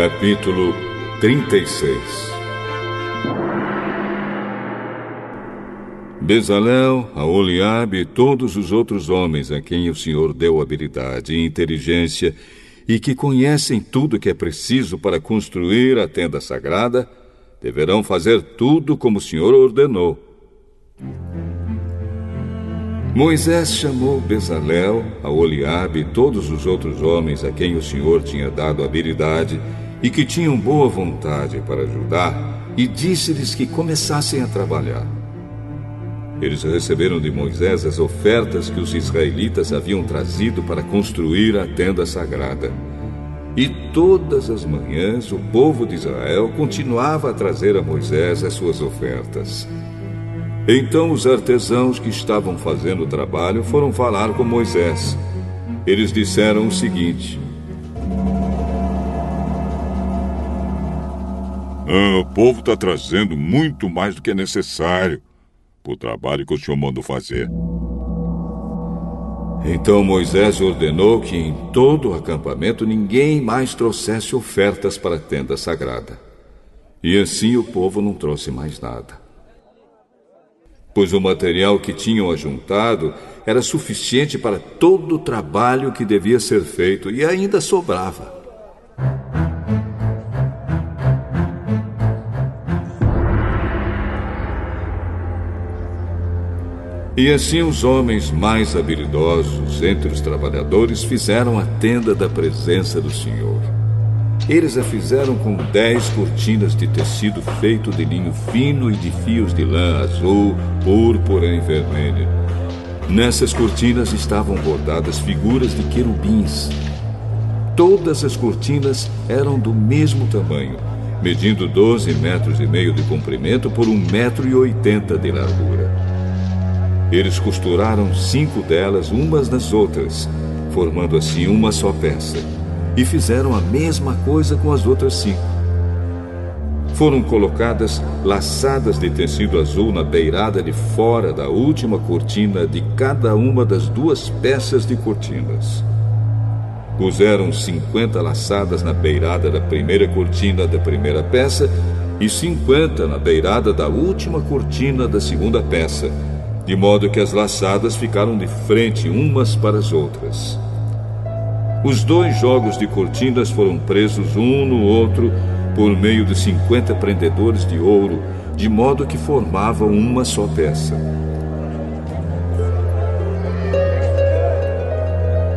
Capítulo 36. Bezalel, Aholiabe e todos os outros homens a quem o Senhor deu habilidade e inteligência e que conhecem tudo que é preciso para construir a tenda sagrada, deverão fazer tudo como o Senhor ordenou. Moisés chamou Bezalel, Aholiabe e todos os outros homens a quem o Senhor tinha dado habilidade e que tinham boa vontade para ajudar, e disse-lhes que começassem a trabalhar. Eles receberam de Moisés as ofertas que os israelitas haviam trazido para construir a tenda sagrada. E todas as manhãs o povo de Israel continuava a trazer a Moisés as suas ofertas. Então os artesãos que estavam fazendo o trabalho foram falar com Moisés. Eles disseram o seguinte: o povo está trazendo muito mais do que é necessário para o trabalho que o senhor mandou fazer. Então Moisés ordenou que em todo o acampamento ninguém mais trouxesse ofertas para a tenda sagrada. E assim o povo não trouxe mais nada, pois o material que tinham ajuntado era suficiente para todo o trabalho que devia ser feito e ainda sobrava. E assim os homens mais habilidosos entre os trabalhadores fizeram a tenda da presença do Senhor. Eles a fizeram com 10 cortinas de tecido feito de linho fino e de fios de lã azul, púrpura e vermelho. Nessas cortinas estavam bordadas figuras de querubins. Todas as cortinas eram do mesmo tamanho, medindo 12,5 metros de comprimento por 1,80 metros de largura. Eles costuraram 5 delas umas nas outras, formando assim uma só peça. E fizeram a mesma coisa com as outras 5. Foram colocadas laçadas de tecido azul na beirada de fora da última cortina de cada uma das 2 peças de cortinas. Puseram 50 laçadas na beirada da primeira cortina da primeira peça e 50 na beirada da última cortina da segunda peça, de modo que as laçadas ficaram de frente umas para as outras. Os 2 jogos de cortinas foram presos um no outro por meio de 50 prendedores de ouro, de modo que formavam uma só peça.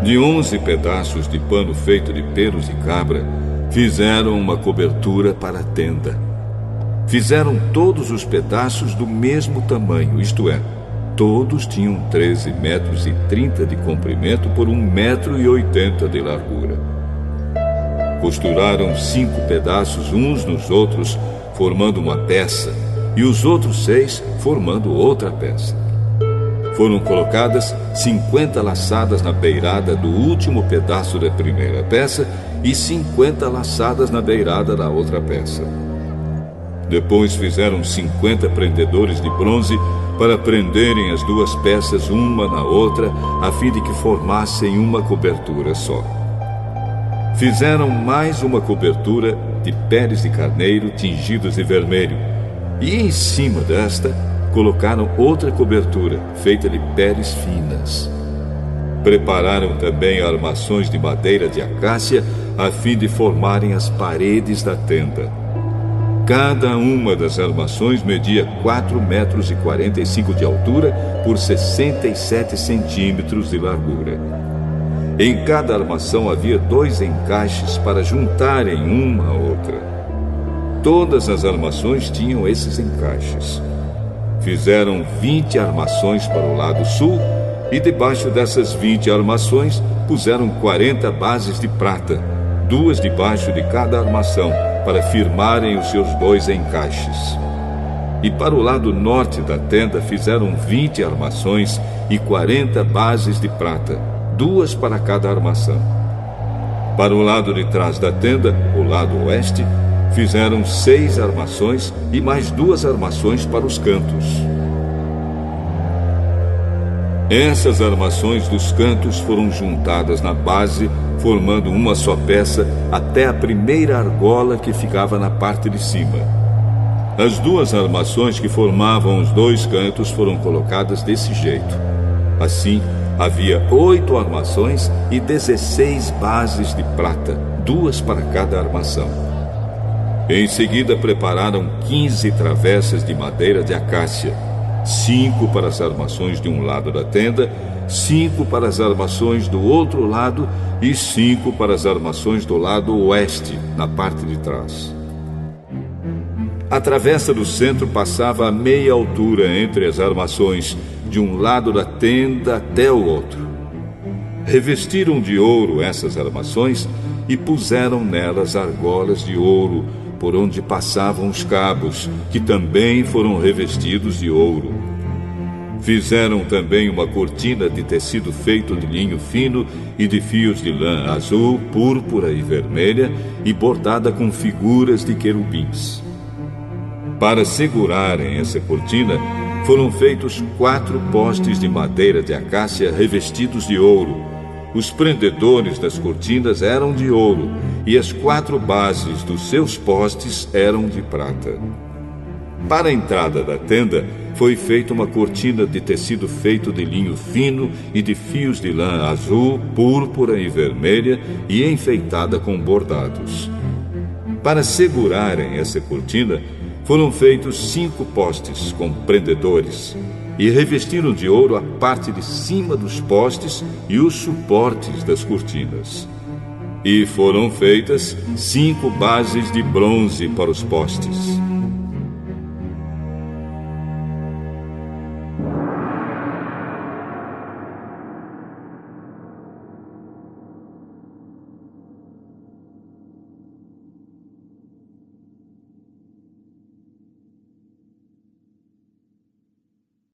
De 11 pedaços de pano feito de pelos de cabra, fizeram uma cobertura para a tenda. Fizeram todos os pedaços do mesmo tamanho, isto é, todos tinham 13,30 metros de comprimento por 1,80 metro de largura. Costuraram 5 pedaços uns nos outros, formando uma peça, e os outros 6 formando outra peça. Foram colocadas 50 laçadas na beirada do último pedaço da primeira peça e 50 laçadas na beirada da outra peça. Depois fizeram 50 prendedores de bronze para prenderem as 2 peças uma na outra, a fim de que formassem uma cobertura só. Fizeram mais uma cobertura de peles de carneiro tingidos de vermelho, e em cima desta colocaram outra cobertura feita de peles finas. Prepararam também armações de madeira de acácia, a fim de formarem as paredes da tenda. Cada uma das armações media 4,45 metros de altura por 67 centímetros de largura. Em cada armação havia 2 encaixes para juntarem uma a outra. Todas as armações tinham esses encaixes. Fizeram 20 armações para o lado sul e debaixo dessas 20 armações puseram 40 bases de prata, 2 debaixo de cada armação, para firmarem os seus 2 encaixes. E para o lado norte da tenda fizeram 20 armações e 40 bases de prata, 2 para cada armação. Para o lado de trás da tenda, o lado oeste, fizeram 6 armações e mais 2 armações para os cantos. Essas armações dos cantos foram juntadas na base, formando uma só peça até a primeira argola que ficava na parte de cima. As duas armações que formavam os dois cantos foram colocadas desse jeito. Assim, havia 8 armações e 16 bases de prata, 2 para cada armação. Em seguida, prepararam 15 travessas de madeira de acácia, 5 para as armações de um lado da tenda, 5 para as armações do outro lado e 5 para as armações do lado oeste, na parte de trás. A travessa do centro passava a meia altura entre as armações, de um lado da tenda até o outro. Revestiram de ouro essas armações e puseram nelas argolas de ouro, por onde passavam os cabos, que também foram revestidos de ouro. Fizeram também uma cortina de tecido feito de linho fino e de fios de lã azul, púrpura e vermelha, e bordada com figuras de querubins. Para segurarem essa cortina, foram feitos 4 postes de madeira de acácia revestidos de ouro. Os prendedores das cortinas eram de ouro, e as 4 bases dos seus postes eram de prata. Para a entrada da tenda, foi feita uma cortina de tecido feito de linho fino e de fios de lã azul, púrpura e vermelha, e enfeitada com bordados. Para segurarem essa cortina, foram feitos 5 postes com prendedores, e revestiram de ouro a parte de cima dos postes e os suportes das cortinas. E foram feitas 5 bases de bronze para os postes.